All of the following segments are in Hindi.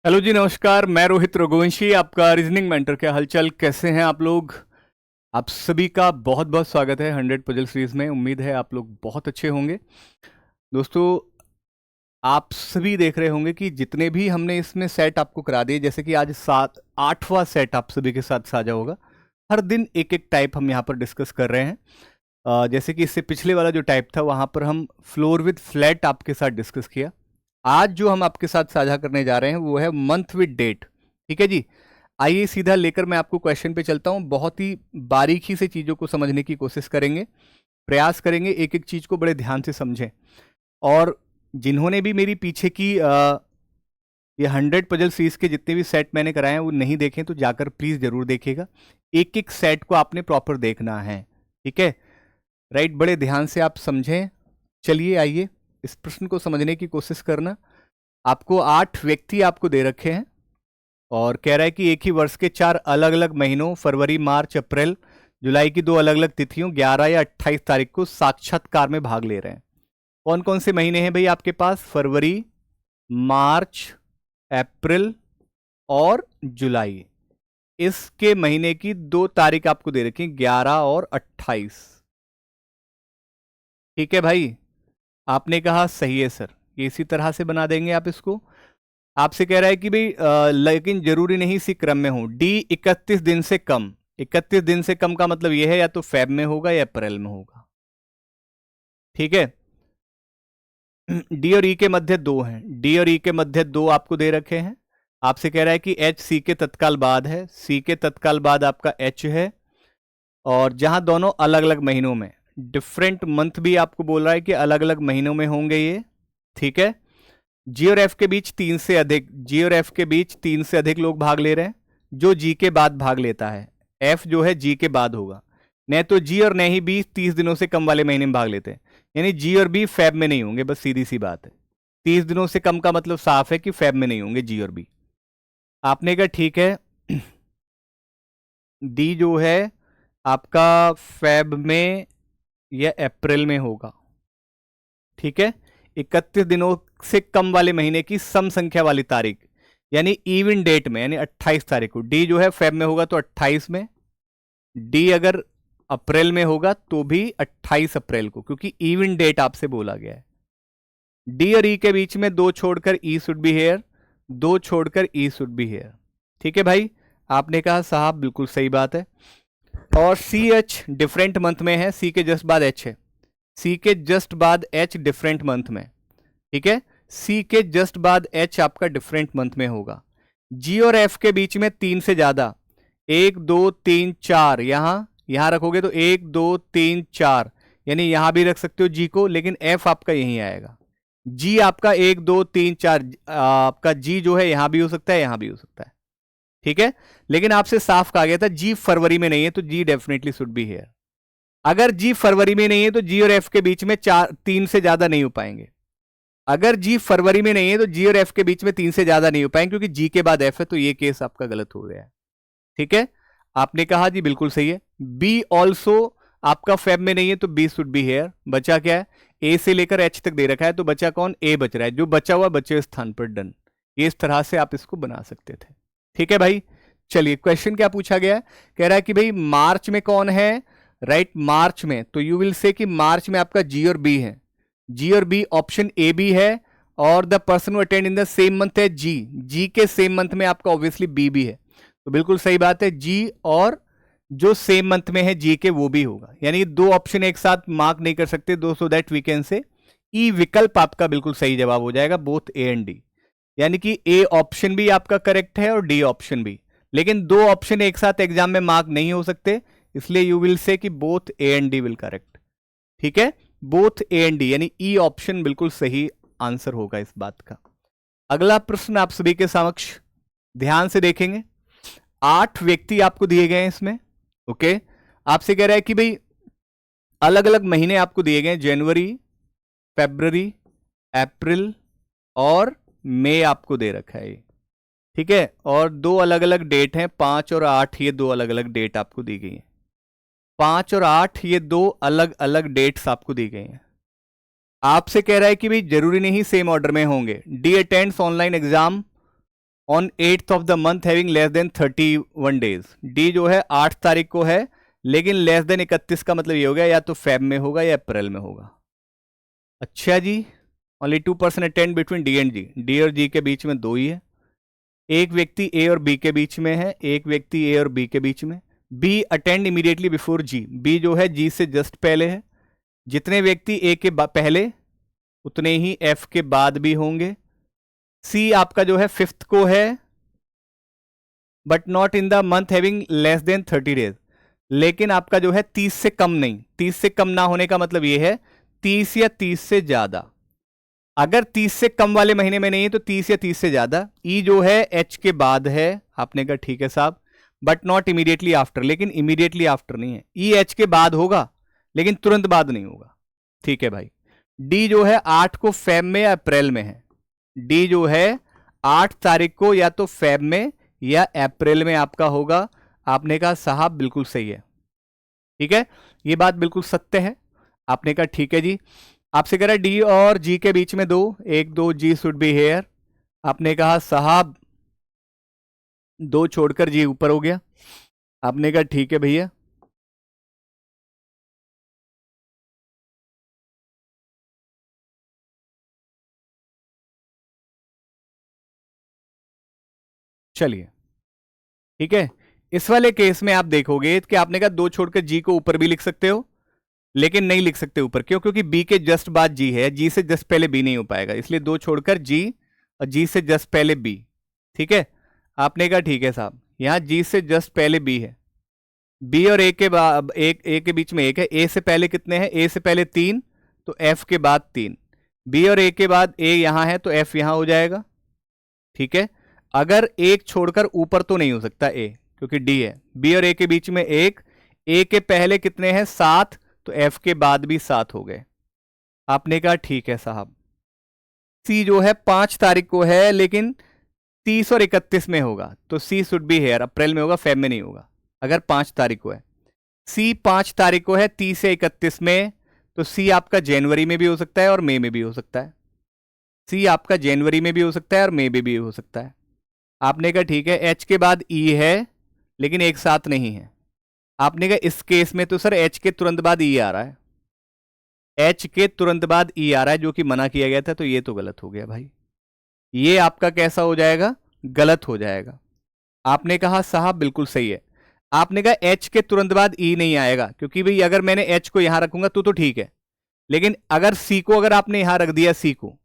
हेलो जी, नमस्कार। मैं रोहित रघुवंशी, आपका रीजनिंग मेंटर। क्या हालचाल, कैसे हैं आप लोग? आप सभी का बहुत बहुत स्वागत है 100 पजल सीरीज में। उम्मीद है आप लोग बहुत अच्छे होंगे। दोस्तों, आप सभी देख रहे होंगे कि जितने भी हमने इसमें सेट आपको करा दिए, जैसे कि आज 8वां सेट आप सभी के साथ साझा होगा। हर दिन एक एक टाइप हम यहाँ पर डिस्कस कर रहे हैं। जैसे कि इससे पिछले वाला जो टाइप था वहाँ पर हम फ्लोर विद फ्लैट आपके साथ डिस्कस किया। आज जो हम आपके साथ साझा करने जा रहे हैं वो है मंथ विद डेट। ठीक है जी। आइए सीधा लेकर मैं आपको क्वेश्चन पे चलता हूँ। बहुत ही बारीकी से चीज़ों को समझने की कोशिश करेंगे, प्रयास करेंगे एक एक चीज़ को बड़े ध्यान से समझें। और जिन्होंने भी मेरी पीछे की ये 100 पजल सीरीज के जितने भी सेट मैंने कराए हैं वो नहीं देखें तो जाकर प्लीज़ ज़रूर देखिएगा। एक एक सेट को आपने प्रॉपर देखना है। ठीक है, राइट। बड़े ध्यान से आप समझें। चलिए आइए इस प्रश्न को समझने की कोशिश करना। आपको 8 व्यक्ति आपको दे रखे हैं और कह रहा है कि एक ही वर्ष के 4 अलग अलग महीनों फरवरी, मार्च, अप्रैल, जुलाई की 2 अलग अलग तिथियों 11 या 28 तारीख को साक्षात्कार में भाग ले रहे हैं। कौन कौन से महीने हैं भाई आपके पास? फरवरी, मार्च, अप्रैल और जुलाई। इसके महीने की 2 तारीख आपको दे रखी, 11 और 28। ठीक है भाई, आपने कहा सही है सर। ये इसी तरह से बना देंगे आप इसको। आपसे कह रहा है कि भाई लेकिन जरूरी नहीं इसी क्रम में हो। डी 31 दिन से कम। 31 दिन से कम का मतलब यह है या तो फेब में होगा या अप्रैल में होगा। ठीक है। डी और ई के मध्य 2 हैं। डी और ई के मध्य 2 आपको दे रखे हैं। आपसे कह रहा है कि एच सी के तत्काल बाद है। सी के तत्काल बाद आपका एच है। और जहां दोनों अलग अलग महीनों में, डिफरेंट मंथ भी आपको बोल रहा है कि अलग अलग महीनों में होंगे ये। ठीक है। जी और एफ के बीच 3 से अधिक, जी और एफ के बीच 3 से अधिक लोग भाग ले रहे हैं। जो जी के बाद भाग लेता है, एफ जो है जी के बाद होगा। न तो जी और न ही बी 30 दिनों से कम वाले महीने में भाग लेते हैं। यानी जी और बी फेब में नहीं होंगे, बस सीधी सी बात है। 30 दिनों से कम का मतलब साफ है कि फेब में नहीं होंगे जी और बी। आपने कहा ठीक है। डी जो है आपका फेब में या अप्रैल में होगा। ठीक है। 31 दिनों से कम वाले महीने की सम संख्या वाली तारीख, यानी इवन डेट में, यानी 28 तारीख को। डी जो है फेब में होगा तो 28 में। डी अगर अप्रैल में होगा तो भी 28 अप्रैल को, क्योंकि इवन डेट आपसे बोला गया है। डी और ई के बीच में 2 छोड़कर ई शुड बी हेयर, 2 छोड़कर ई शुड बी हेयर। ठीक है भाई, आपने कहा साहब बिल्कुल सही बात है। और सी एच डिफरेंट मंथ में है। सी के जस्ट बाद एच है। सी के जस्ट बाद एच डिफरेंट मंथ में। ठीक है। सी के जस्ट बाद एच आपका डिफरेंट मंथ में होगा। जी और एफ के बीच में 3 से ज्यादा, 1 2 3 4, यहां रखोगे तो 1 2 3 4, यानी यहां भी रख सकते हो जी को, लेकिन एफ आपका यहीं आएगा। जी आपका 1 2 3 4, आपका जी जो है यहां भी हो सकता है, यहां भी हो सकता है। ठीक है। लेकिन आपसे साफ कहा गया था जी फरवरी में नहीं है तो जी डेफिनेटली शुड बी हियर। अगर जी फरवरी में नहीं है तो जी और एफ के बीच में 3 से ज्यादा नहीं हो पाएंगे। अगर जी फरवरी में नहीं है तो जी और एफ के बीच में 3 से ज्यादा नहीं हो पाएंगे, क्योंकि जी के बाद एफ है, तो ये केस आपका गलत हो गया है। ठीक है। आपने कहा जी बिल्कुल सही है। बी ऑल्सो आपका फेब में नहीं है तो बी शुड बी हेयर। बचा क्या है? ए से लेकर एच तक दे रखा है, तो बचा कौन? ए बच रहा है। जो बचा हुआ बचे स्थान पर डन। ये इस तरह से आप इसको बना सकते थे। ठीक है भाई। चलिए, क्वेश्चन क्या पूछा गया है? कह रहा है कि भाई मार्च में कौन है? राइट, मार्च में तो यू विल से कि मार्च में आपका जी और बी है। जी और बी ऑप्शन ए बी है। और the person who attend in the same month है जी। जी के सेम मंथ में आपका ऑब्वियसली बी भी है, तो बिल्कुल सही बात है। जी और जो सेम मंथ में है जी के वो भी होगा। यानी 2 ऑप्शन एक साथ मार्क नहीं कर सकते दो, so that we can say ई विकल्प आपका बिल्कुल सही जवाब हो जाएगा, बोथ ए एंड डी। यानी कि ए ऑप्शन भी आपका करेक्ट है और डी ऑप्शन भी। लेकिन 2 ऑप्शन एक साथ एग्जाम में मार्क नहीं हो सकते, इसलिए यू विल से कि both A and D will correct. ठीक है, बोथ ए एंड डी, यानी ई ऑप्शन बिल्कुल सही आंसर होगा इस बात का। अगला प्रश्न आप सभी के समक्ष ध्यान से देखेंगे। 8 व्यक्ति आपको दिए गए हैं इसमें। ओके। आपसे कह रहा है कि भाई अलग अलग महीने आपको दिए गए, जनवरी, फरवरी, अप्रैल और मई आपको दे रखा है ये। ठीक है। और 2 अलग अलग डेट हैं, 5 और 8, ये 2 अलग अलग डेट आपको दी गई है। 5 और 8 ये 2 अलग अलग डेट्स आपको दी गई हैं। आपसे कह रहा है कि भाई जरूरी नहीं सेम ऑर्डर में होंगे। D attends online exam on 8th of the month having less than 31 days. D जो है 8 तारीख को है, लेकिन लेस देन 31 का मतलब ये हो गया या तो फेब में होगा या अप्रैल में होगा। अच्छा जी, only 2% attend between D and G. D और जी के बीच में 2 ही है। एक व्यक्ति ए और बी के बीच में है, एक व्यक्ति ए और बी के बीच में। बी अटेंड इमीडिएटली बिफोर जी। बी जो है जी से जस्ट पहले है। जितने व्यक्ति ए के पहले उतने ही एफ के बाद भी होंगे। सी आपका जो है 5th को है, but not in the month having less than 30 days. लेकिन आपका जो है 30 से कम नहीं। 30 से कम ना होने का मतलब ये है 30 या 30 से ज्यादा। अगर 30 से कम वाले महीने में नहीं है तो 30 या 30 से ज्यादा। ई जो है एच के बाद है। आपने कहा ठीक है साहब, बट नॉट इमीडिएटली आफ्टर। लेकिन इमीडिएटली आफ्टर नहीं है। ई एच के बाद होगा लेकिन तुरंत बाद नहीं होगा। ठीक है भाई। डी जो है 8 को फेब में या अप्रैल में है। डी जो है 8 तारीख को या तो फेब में या अप्रैल में आपका होगा। आपने कहा साहब बिल्कुल सही है। ठीक है, ये बात बिल्कुल सत्य है। आपने कहा ठीक है जी। आपसे कह रहा है डी और जी के बीच में 2, 1 2 जी शुड बी हेयर। आपने कहा साहब 2 छोड़कर जी ऊपर हो गया। आपने कहा ठीक है भैया। चलिए ठीक है, इस वाले केस में आप देखोगे कि आपने कहा 2 छोड़कर जी को ऊपर भी लिख सकते हो, लेकिन नहीं लिख सकते ऊपर। क्यों? क्योंकि बी के जस्ट बाद जी है। जी से जस्ट पहले बी नहीं हो पाएगा, इसलिए 2 छोड़कर जी और जी से जस्ट पहले बी। ठीक है, आपने कहा ठीक है साहब। यहां जी से जस्ट पहले बी है। बी और ए के बाद ए के बीच में 1 है। ए से पहले कितने हैं? ए से पहले 3, तो एफ के बाद 3। बी और ए के बाद ए यहां है तो एफ यहां हो जाएगा। ठीक है, अगर एक छोड़कर ऊपर तो नहीं हो सकता ए, क्योंकि डी है। बी और ए के बीच में 1, ए के पहले कितने हैं? 7, तो एफ के बाद भी 7 हो गए। आपने कहा ठीक है साहब। सी जो है 5 तारीख को है, लेकिन 30 और 31 में होगा, तो सी शुड बी हेयर। अप्रैल में होगा, फेब में नहीं होगा। अगर 5 तारीख को है, सी 5 तारीख को है 30 से 31 में, तो सी आपका जनवरी में भी हो सकता है और मई में भी हो सकता है। सी आपका जनवरी में भी हो सकता है और मई में भी हो सकता है। आपने कहा ठीक है। एच के बाद ई है, लेकिन एक साथ नहीं है। आपने कहा इस केस में तो सर एच के तुरंत बाद ई आ रहा है। एच के तुरंत बाद ई आ रहा है, जो कि मना किया गया था, तो ये तो गलत हो गया भाई। ये आपका कैसा हो जाएगा? गलत हो जाएगा। आपने कहा साहब बिल्कुल सही है। आपने कहा एच के तुरंत बाद ई नहीं आएगा, क्योंकि भाई अगर मैंने एच को यहां रखूंगा तो ठीक है, लेकिन अगर सी को अगर आपने यहां रख दिया सी को,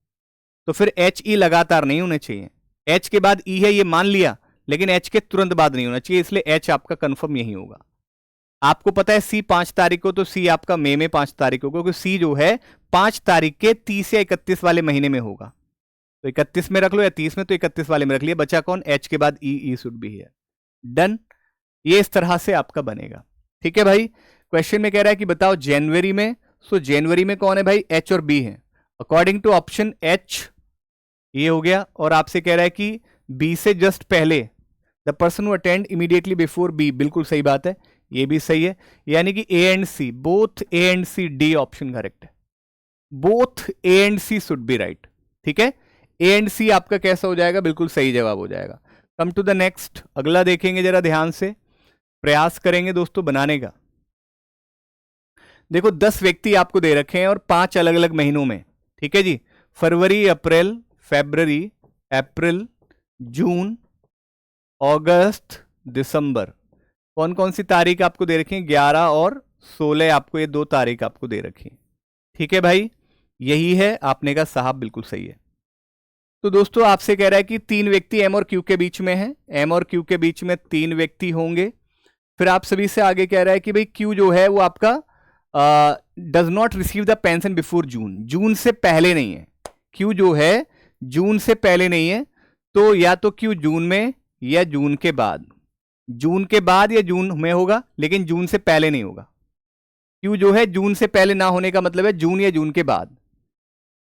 तो फिर एच ई लगातार नहीं होने चाहिए। एच के बाद ई है ये मान लिया, लेकिन एच के तुरंत बाद नहीं होना चाहिए, इसलिए एच आपका कंफर्म यही होगा। आपको पता है सी 5 तारीख को, तो सी आपका मई में 5 तारीख को, क्योंकि सी जो है 5 तारीख के 30 या 31 वाले महीने में होगा। तो 31 में रख लो या 30 में, तो 31 वाले में रख लिया। बचा कौन? एच के बाद ई शुड बी हियर। डन। ये इस तरह से आपका बनेगा। ठीक है भाई। क्वेश्चन में कह रहा है कि बताओ जनवरी में, सो जनवरी में कौन है भाई? एच और बी है। अकॉर्डिंग टू ऑप्शन एच ये हो गया। और आपसे कह रहा है कि बी से जस्ट पहले the person who attend immediately before B. बिल्कुल सही बात है, ये भी सही है। यानी कि A and C, both A and C, D option correct है। Both A and C should be right. ठीक है, ए एंड सी आपका कैसा हो जाएगा? बिल्कुल सही जवाब हो जाएगा। कम टू द नेक्स्ट, अगला देखेंगे जरा ध्यान से, प्रयास करेंगे दोस्तों बनाने का। देखो 10 व्यक्ति आपको दे रखे हैं और 5 अलग अलग महीनों में। ठीक है जी, फरवरी, अप्रैल, फरवरी, अप्रैल, जून, अगस्त, दिसंबर। कौन कौन सी तारीख आपको दे रखी है? 11 और 16 आपको ये 2 तारीख आपको दे रखी है। ठीक है भाई, यही है। आपने कहा साहब बिल्कुल सही है। तो दोस्तों आपसे कह रहा है कि 3 व्यक्ति एम और क्यू के बीच में है। एम और क्यू के बीच में 3 व्यक्ति होंगे। फिर आप सभी से आगे कह रहा है कि भाई क्यू जो है वो आपका does not receive the pension before June. June से पहले नहीं है। क्यू जो है जून से पहले नहीं है, तो या तो क्यू जून में या जून के बाद। जून के बाद या जून में होगा, लेकिन जून से पहले नहीं होगा। क्यू जो है जून से पहले ना होने का मतलब है जून या जून के बाद।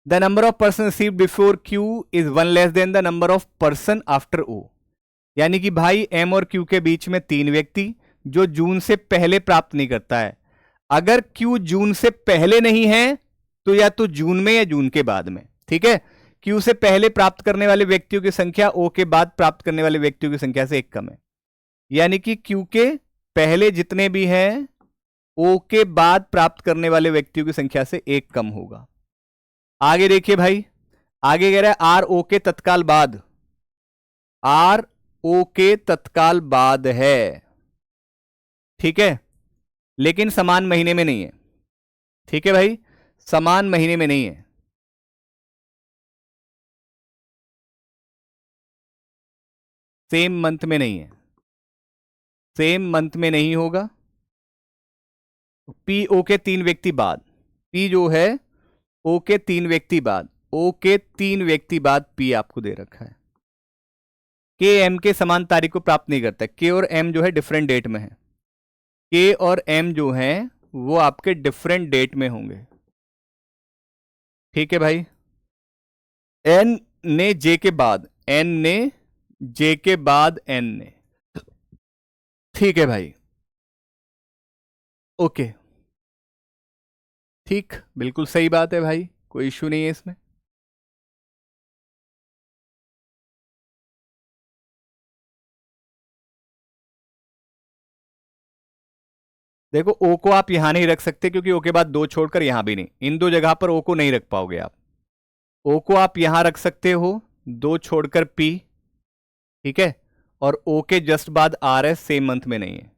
The number of person received before Q is 1 less than the number of person after O. यानी कि भाई एम और क्यू के बीच में 3 व्यक्ति जो जून से पहले प्राप्त नहीं करता है। अगर क्यू जून से पहले नहीं है तो या तो जून में या जून के बाद में। ठीक है, क्यू से पहले प्राप्त करने वाले व्यक्तियों की संख्या ओ के बाद प्राप्त करने वाले व्यक्तियों की संख्या से एक कम है, यानी कि क्यू के पहले जितने भी हैं ओ के बाद प्राप्त करने वाले व्यक्तियों की संख्या से एक कम होगा। आगे देखिए भाई, आगे कह रहा है आर ओ के तत्काल बाद, आर ओ के तत्काल बाद है, ठीक है, लेकिन समान महीने में नहीं है। ठीक है भाई, समान महीने में नहीं है, सेम मंथ में नहीं है, सेम मंथ में नहीं होगा। पी ओ के 3 व्यक्ति बाद, पी जो है ओ के 3 व्यक्ति बाद, ओ के 3 व्यक्ति बाद पी आपको दे रखा है। के एम के समान तारीख को प्राप्त नहीं करता, के और एम जो है डिफरेंट डेट में है, के और एम जो है वो आपके डिफरेंट डेट में होंगे। ठीक है भाई, एन ने जे के बाद, एन ने जे के बाद एन ने, ठीक है भाई, ओके, ठीक, बिल्कुल सही बात है भाई, कोई इश्यू नहीं है इसमें। देखो ओ को आप यहां नहीं रख सकते क्योंकि ओ के बाद 2 छोड़कर यहां भी नहीं, इन 2 जगह पर ओ को नहीं रख पाओगे आप। ओ को आप यहां रख सकते हो 2 छोड़कर पी, ठीक है, और ओ के जस्ट बाद आर है, सेम मंथ में नहीं है।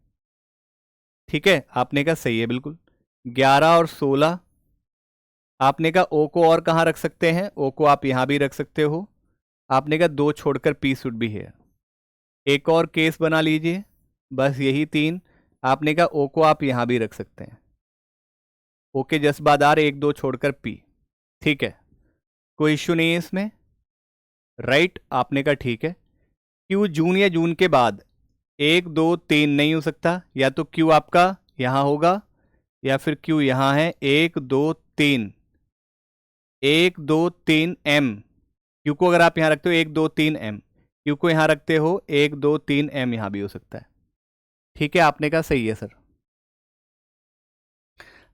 ठीक है, आपने कहा सही है बिल्कुल। 11 और 16 आपने कहा ओ को और कहां रख सकते हैं, ओ को आप यहां भी रख सकते हो। आपने कहा 2 छोड़कर पी शुड बी है। एक और केस बना लीजिए, बस यही 3। आपने कहा ओ को आप यहां भी रख सकते हैं, ओ के जस्ट बाद आर, 1 2 छोड़कर पी, ठीक है, कोई इश्यू नहीं है इसमें, राइट, आपने कहा ठीक है। क्यू जून या जून के बाद 1 2 3 नहीं हो सकता, या तो क्यू आपका यहां होगा या फिर क्यू यहां है, 1 2 3, 1 2 3 एम, क्यू को अगर आप यहां रखते हो 1 2 3 एम, क्यू को यहां रखते हो 1 2 3 एम, यहां भी हो सकता है। ठीक है, आपने कहा सही है सर।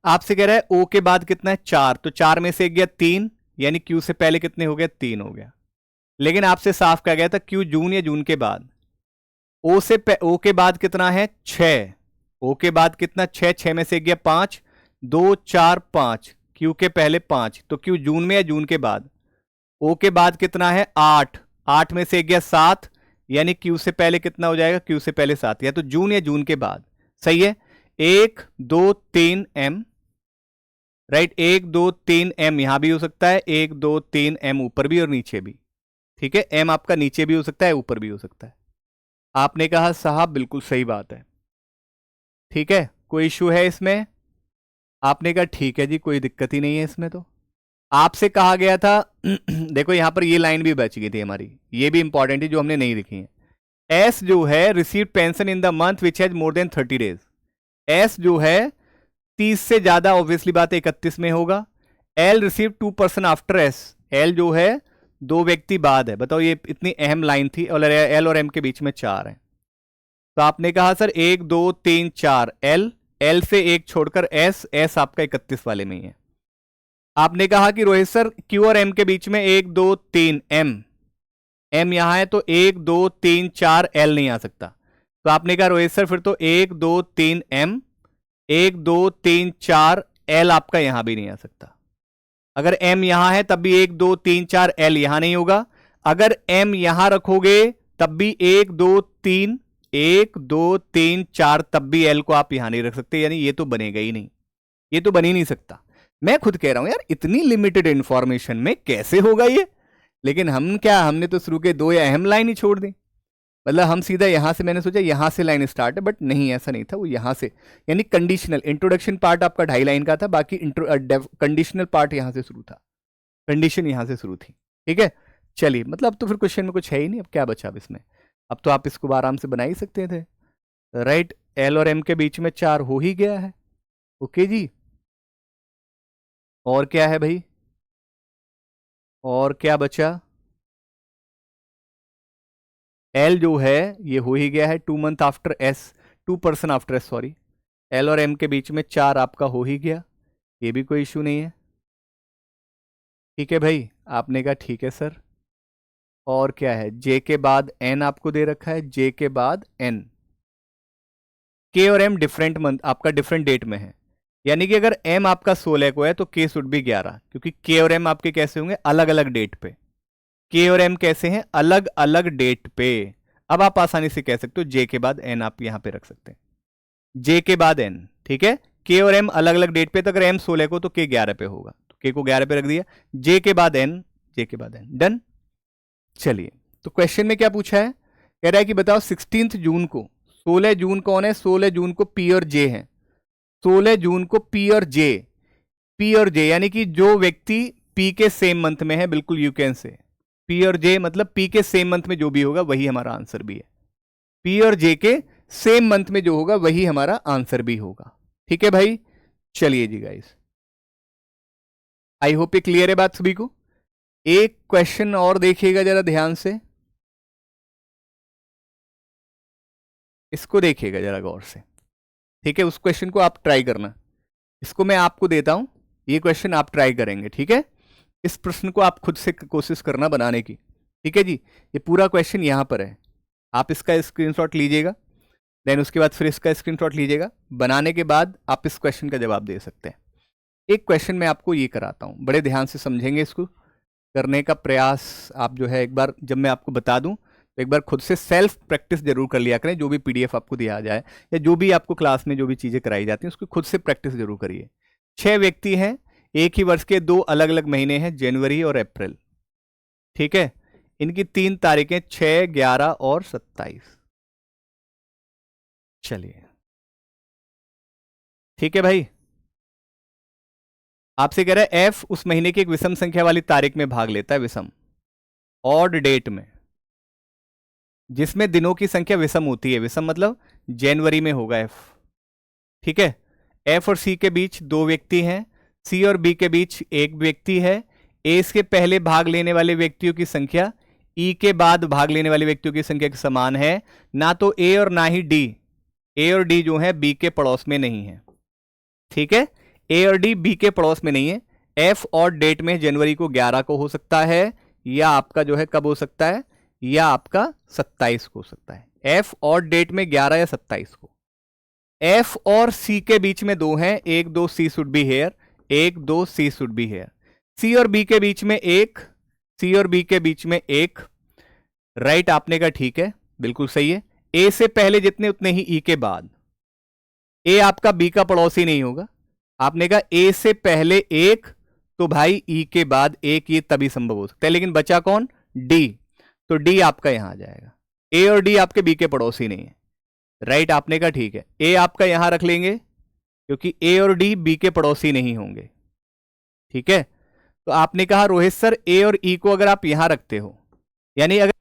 आपसे कह रहा है ओ के बाद कितना है, 4, तो 4 में से 1 गया 3, यानी क्यू से पहले कितने हो गया, 3 हो गया। लेकिन आपसे साफ कहा गया था क्यू जून या जून के बाद, ओ के बाद कितना है, 6, ओ के बाद कितना, 6, 6 में से 1 गया 5, 2 4 5, क्यू के पहले 5, तो क्यू जून में या जून के बाद। ओ के बाद कितना है, 8, 8 में से 1 गया 7, यानी क्यू से पहले कितना हो जाएगा, क्यू से पहले 7, या तो जून या जून के बाद। सही है, 1 2 3 एम, राइट, 1 2 3 एम यहां भी हो सकता है, 1 2 3 एम ऊपर भी और नीचे भी। ठीक है, एम आपका नीचे भी हो सकता है, ऊपर भी हो सकता है। आपने कहा साहब बिल्कुल सही बात है, ठीक है, कोई इश्यू है इसमें। आपने कहा ठीक है जी, कोई दिक्कत ही नहीं है इसमें। तो आपसे कहा गया था देखो यहां पर ये लाइन भी बच गई थी हमारी, ये भी इंपॉर्टेंट है जो हमने नहीं लिखी है। एस जो है receive pension in the month which has more than 30 days, S जो है 30 से ज्यादा, ऑब्वियसली बात 31 में होगा। L receive 2 person after S, L जो है 2 व्यक्ति बाद है। बताओ ये इतनी अहम लाइन थी, और एल और एम के बीच में 4 है। तो आपने कहा सर 1 2 3 4 एल, एल से 1 छोड़कर एस, एस आपका 31 वाले में ही है। आपने कहा कि रोहित सर क्यू और एम के बीच में 1 2 3 एम, एम यहां है तो 1 2 3 4 एल नहीं आ सकता। तो आपने कहा रोहित सर फिर तो 1 2 3 एम, 1 2 3 4 एल आपका यहां भी नहीं आ सकता। अगर एम यहां है तब भी 1 2 3 4 एल यहां नहीं होगा। अगर एम यहां रखोगे तब भी 1 2 3, 1 2 3 4, तब भी एल को आप यहां नहीं रख सकते, यानी ये तो बनेगा ही नहीं, ये तो बन ही नहीं सकता। मैं खुद कह रहा हूं यार इतनी लिमिटेड इंफॉर्मेशन में कैसे होगा ये, लेकिन हम क्या, हमने तो शुरू के 2 या अहम लाइन ही छोड़ दी। मतलब हम सीधा यहां से, मैंने सोचा यहां से लाइन स्टार्ट है, बट नहीं ऐसा नहीं था, वो यहां से, यानी कंडीशनल इंट्रोडक्शन पार्ट आपका 2.5 लाइन का था, बाकी कंडीशनल पार्ट यहां से शुरू था, कंडीशन यहां से शुरू थी। ठीक है, चलिए, मतलब अब तो फिर क्वेश्चन में कुछ है ही नहीं, अब क्या बचा अब इसमें, अब तो आप इसको आराम से बना ही सकते थे, राइट। एल और एम के बीच में 4 हो ही गया है, ओके जी। और क्या है भाई, और क्या बचा, एल जो है ये हो ही गया है, 2 month after S, 2 person after S, sorry, L और एम के बीच में 4 आपका हो ही गया, ये भी कोई इश्यू नहीं है। ठीक है भाई, आपने कहा ठीक है सर। और क्या है, जे के बाद एन आपको दे रखा है, जे के बाद एन। के और एम डिफरेंट मंथ आपका डिफरेंट डेट में है, यानी कि अगर एम आपका 16 को है तो के शुड भी 11, क्योंकि के और एम आपके कैसे होंगे, अलग अलग डेट पे। के और एम कैसे हैं, अलग अलग डेट पे। अब आप आसानी से कह सकते हो जे के बाद एन आप यहां पे रख सकते हैं, जे के बाद एन, ठीक है। के और एम अलग अलग डेट पे, तो अगर एम 16 को तो के 11 पे होगा, तो के को 11 पे रख दिया, जे के बाद एन, जे के बाद एन, डन। चलिए, तो क्वेश्चन में क्या पूछा है, कह रहा है कि बताओ 16 जून को, 16 जून कौन है, 16 जून को पी और जे है, 16 जून को पी और जे, पी और जे यानी कि जो व्यक्ति पी के सेम मंथ में है, बिल्कुल यू कैन से पी और जे मतलब पी के सेम मंथ में जो भी होगा वही हमारा आंसर भी है, पी और जे के सेम मंथ में जो होगा वही हमारा आंसर भी होगा, ठीक है भाई। चलिए जी गाइस, आई होप ये क्लियर है बात सभी को। एक क्वेश्चन और देखिएगा जरा ध्यान से, इसको देखिएगा जरा गौर से, ठीक है। उस क्वेश्चन को आप ट्राई करना, इसको मैं आपको देता हूं, ये क्वेश्चन आप ट्राई करेंगे, ठीक है। इस प्रश्न को आप खुद से कोशिश करना बनाने की, ठीक है जी। ये पूरा क्वेश्चन यहां पर है, आप इसका स्क्रीनशॉट लीजिएगा, देन उसके बाद फिर इसका स्क्रीनशॉट लीजिएगा, बनाने के बाद आप इस क्वेश्चन का जवाब दे सकते हैं। एक क्वेश्चन मैं आपको ये कराता हूं, बड़े ध्यान से समझेंगे, इसको करने का प्रयास आप जो है, एक बार जब मैं आपको बता दूं तो एक बार खुद से सेल्फ प्रैक्टिस जरूर कर लिया करें, जो भी पीडीएफ आपको दिया जाए या जो भी आपको क्लास में जो भी चीज़ें कराई जाती हैं उसको खुद से प्रैक्टिस जरूर करिए। 6 व्यक्ति हैं, एक ही वर्ष के 2 अलग अलग महीने हैं, जनवरी और अप्रैल, ठीक है। इनकी 3 तारीखें 6, 11 और 27। चलिए, ठीक है भाई। आपसे कह रहा है एफ उस महीने की एक विषम संख्या वाली तारीख में भाग लेता है, विषम ऑड डेट में, जिसमें दिनों की संख्या विषम होती है, विषम मतलब जनवरी में होगा एफ, ठीक है। एफ और सी के बीच 2 व्यक्ति हैं, सी और बी के बीच 1 व्यक्ति है, ए के पहले भाग लेने वाले व्यक्तियों की संख्या ई के बाद भाग लेने वाले व्यक्तियों की संख्या के समान है, ना तो ए और ना ही डी, ए और डी जो है बी के पड़ोस में नहीं है, ठीक है। ए और डी बी के पड़ोस में नहीं है। एफ और डेट में जनवरी को 11 को हो सकता है, या आपका जो है कब हो सकता है, या आपका 27 को हो सकता है। एफ और डेट में 11 या 27 को। एफ और सी के बीच में 2 हैं, 1 2 C should be here, 1 2 C should be here. C और बी के बीच में 1, सी और बी के बीच में 1, राइट आपने कहा ठीक है, बिल्कुल सही है। ए से पहले जितने उतने ही ई के बाद, ए आपका बी का पड़ोसी नहीं होगा, आपने कहा ए से पहले 1 तो भाई ई के बाद 1, ये तभी संभव हो सकता है, लेकिन बचा कौन, डी, तो डी आपका यहां आ जाएगा। ए और डी आपके बी के पड़ोसी नहीं है, राइट आपने कहा ठीक है। ए आपका यहां रख लेंगे क्योंकि ए और डी बी के पड़ोसी नहीं होंगे, ठीक है। तो आपने कहा रोहित सर ए और ई को अगर आप यहां रखते हो, यानी अगर